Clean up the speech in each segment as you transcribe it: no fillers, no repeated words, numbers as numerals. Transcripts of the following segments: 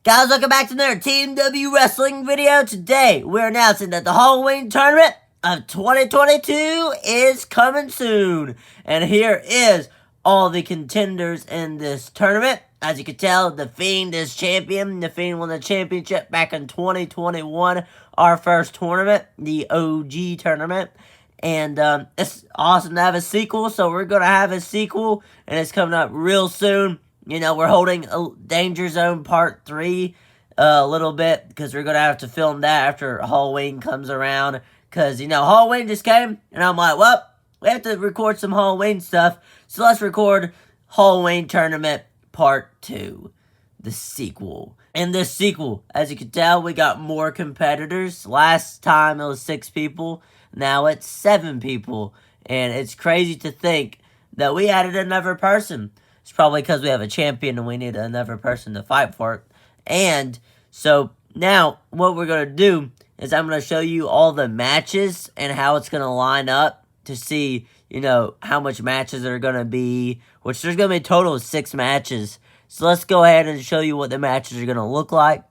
Guys, welcome back to another TMW Wrestling video. Today, we're announcing that the Halloween tournament of 2022 is coming soon. And here is all the contenders in this tournament. As you can tell, The Fiend is champion. The Fiend won the championship back in 2021, our first tournament, the OG tournament. And it's awesome to have a sequel, so we're going to have a sequel, and it's coming up real soon. You know, we're holding Danger Zone Part 3 a little bit because we're going to have to film that after Halloween comes around. Because, you know, Halloween just came, and I'm like, well, we have to record some Halloween stuff. So let's record Halloween Tournament Part 2, the sequel. In this sequel, as you can tell, we got more competitors. Last time it was 6 people. Now it's 7 people. And it's crazy to think that we added another person. It's probably because we have a champion and we need another person to fight for it. And so now what we're going to do is I'm going to show you all the matches and how it's going to line up to see, you know, how much matches there are going to be. Which there's going to be a total of 6 matches. So let's go ahead and show you what the matches are going to look like.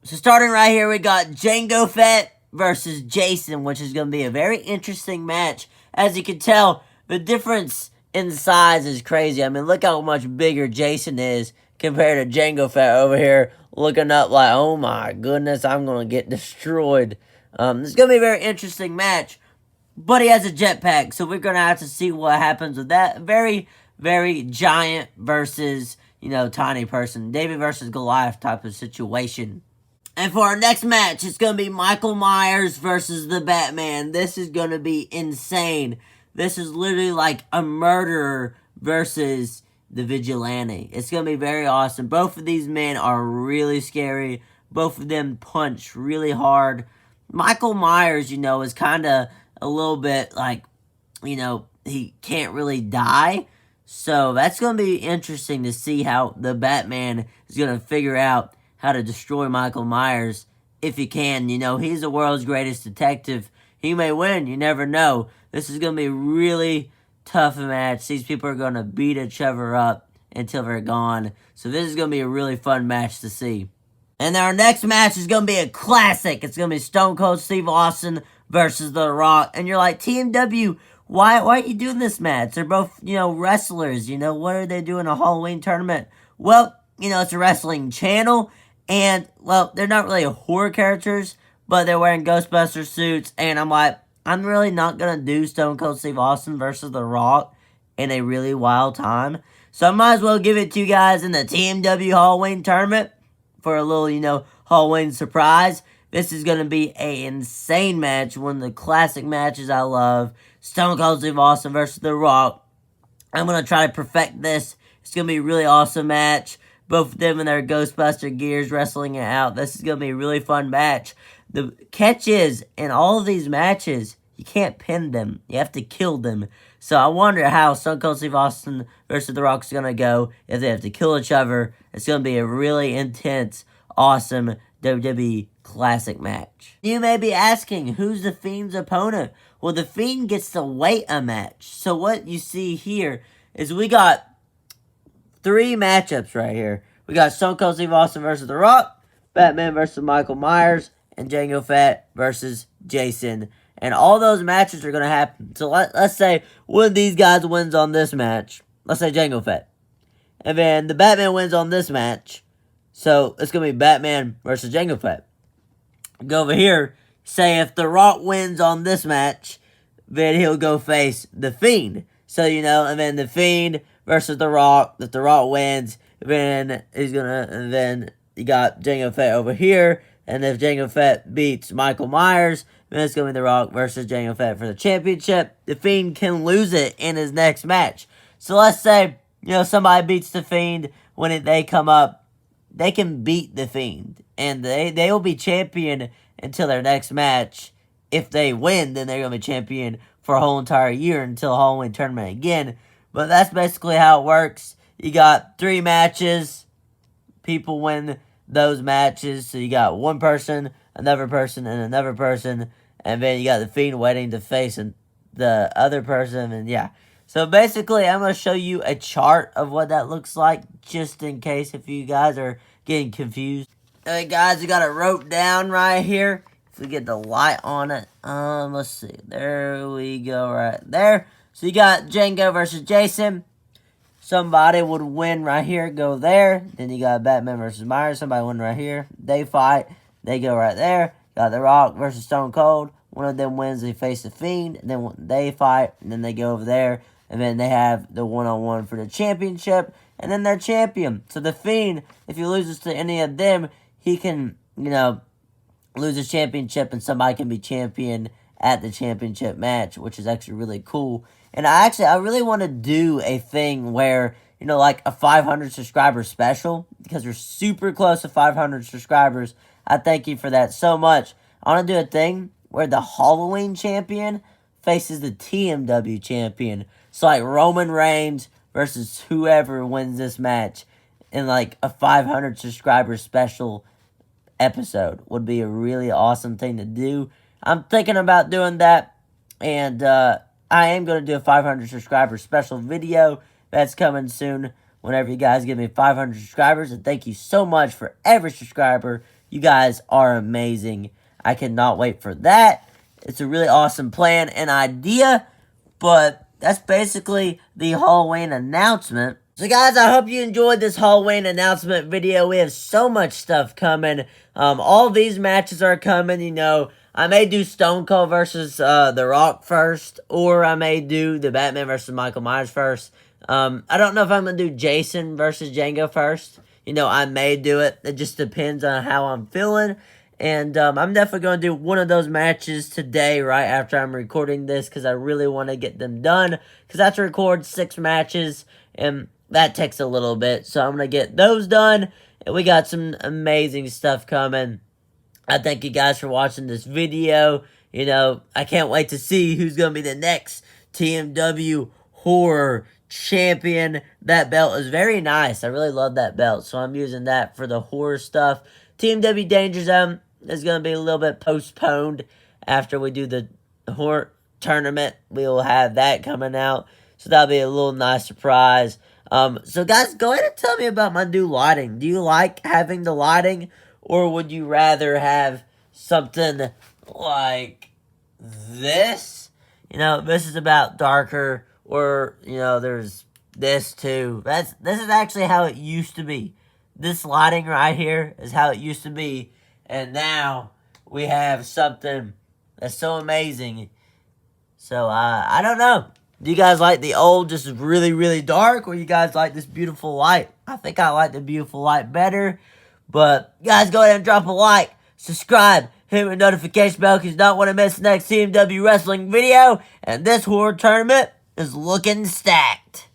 So starting right here, we got Jango versus Jason, which is going to be a very interesting match. As you can tell, the difference in size is crazy. I mean, look how much bigger Jason is compared to Jango over here, looking up like, oh my goodness, I'm going to get destroyed. This is going to be a very interesting match, but he has a jetpack, so we're going to have to see what happens with that. Very, very giant versus, you know, tiny person. David versus Goliath type of situation. And for our next match, it's going to be Michael Myers versus the Batman. This is going to be insane. This is literally like a murderer versus the vigilante. It's going to be very awesome. Both of these men are really scary. Both of them punch really hard. Michael Myers, you know, is kind of a little bit like, you know, he can't really die. So that's going to be interesting to see how the Batman is going to figure out how to destroy Michael Myers if he can. You know, he's the world's greatest detective. He may win. You never know. This is going to be a really tough match. These people are going to beat each other up until they're gone. So this is going to be a really fun match to see. And our next match is going to be a classic. It's going to be Stone Cold Steve Austin versus The Rock. And you're like, TMW, why are you doing this match? They're both, you know, wrestlers. You know, what are they doing a Halloween tournament? Well, you know, it's a wrestling channel. And, well, they're not really horror characters, but they're wearing Ghostbuster suits. And I'm like, I'm really not going to do Stone Cold Steve Austin versus The Rock in a really wild time. So I might as well give it to you guys in the TMW Halloween tournament for a little, you know, Halloween surprise. This is going to be an insane match. One of the classic matches I love. Stone Cold Steve Austin versus The Rock. I'm going to try to perfect this. It's going to be a really awesome match. Both of them in their Ghostbuster gears wrestling it out. This is going to be a really fun match. The catch is, in all of these matches, you can't pin them. You have to kill them. So I wonder how Stone Cold Steve Austin versus The Rock is going to go if they have to kill each other. It's going to be a really intense, awesome WWE Classic Match. You may be asking, who's The Fiend's opponent? Well, The Fiend gets to wait a match. So what you see here is we got 3 matchups right here. We got Stone Cold Steve Austin versus The Rock, Batman versus Michael Myers, and Jango Fett versus Jason. And all those matches are going to happen. So let's say one of these guys wins on this match. Let's say Jango Fett. And then the Batman wins on this match. So it's going to be Batman versus Jango Fett. Go over here. Say if The Rock wins on this match, then he'll go face The Fiend. So, you know, and then The Fiend versus The Rock. If The Rock wins, then he's going to, and then you got Jango Fett over here. And if Jango Fett beats Michael Myers, then it's going to be The Rock versus Jango Fett for the championship. The Fiend can lose it in his next match. So let's say, you know, somebody beats The Fiend when they come up. They can beat The Fiend. And they will be champion until their next match. If they win, then they're going to be champion for a whole entire year until Halloween tournament again. But that's basically how it works. You got 3 matches. People win those matches. So you got one person, another person, and another person. And then you got The Fiend waiting to face the other person. And yeah. So basically, I'm going to show you a chart of what that looks like. Just in case if you guys are getting confused. Hey guys, we got it wrote down right here. If we get the light on it, let's see. There we go, right there. So you got Jango versus Jason. Somebody would win right here, go there. Then you got Batman versus Myers. Somebody win right here. They fight. They go right there. Got The Rock versus Stone Cold. One of them wins. They face the Fiend. And then they fight. And then they go over there. And then they have the one-on-one for the championship. And then they're champion. So the Fiend, if he loses to any of them, he can, lose his championship. And somebody can be champion at the championship match, which is actually really cool. And I really want to do a thing where, like a 500 subscriber special, because we're super close to 500 subscribers. I thank you for that so much. I want to do a thing where the Halloween champion faces the TMW champion. So, like, Roman Reigns versus whoever wins this match in, like, a 500 subscriber special episode would be a really awesome thing to do. I'm thinking about doing that, and I am going to do a 500 subscriber special video. That's coming soon whenever you guys give me 500 subscribers. And thank you so much for every subscriber. You guys are amazing. I cannot wait for that. It's a really awesome plan and idea. But that's basically the Halloween announcement. So guys, I hope you enjoyed this Halloween announcement video. We have so much stuff coming. All these matches are coming, I may do Stone Cold versus The Rock first, or I may do the Batman versus Michael Myers first. I don't know if I'm going to do Jason versus Jango first. I may do it. It just depends on how I'm feeling. And I'm definitely going to do one of those matches today, right after I'm recording this, because I really want to get them done. Because I have to record 6 matches, and that takes a little bit. So I'm going to get those done, and we got some amazing stuff coming. I thank you guys for watching this video. I can't wait to see who's going to be the next TMW Horror Champion. That belt is very nice. I really love that belt, so I'm using that for the horror stuff. TMW Danger Zone is going to be a little bit postponed after we do the horror tournament. We will have that coming out, so that'll be a little nice surprise. So guys, go ahead and tell me about my new lighting. Do you like having the lighting? Or would you rather have something like this? This is about darker. Or, there's this too. This is actually how it used to be. This lighting right here is how it used to be. And now we have something that's so amazing. So, I don't know. Do you guys like the old, just really, really dark? Or you guys like this beautiful light? I think I like the beautiful light better. But, guys, go ahead and drop a like, subscribe, hit the notification bell because you don't want to miss the next TMW Wrestling video. And this horror tournament is looking stacked.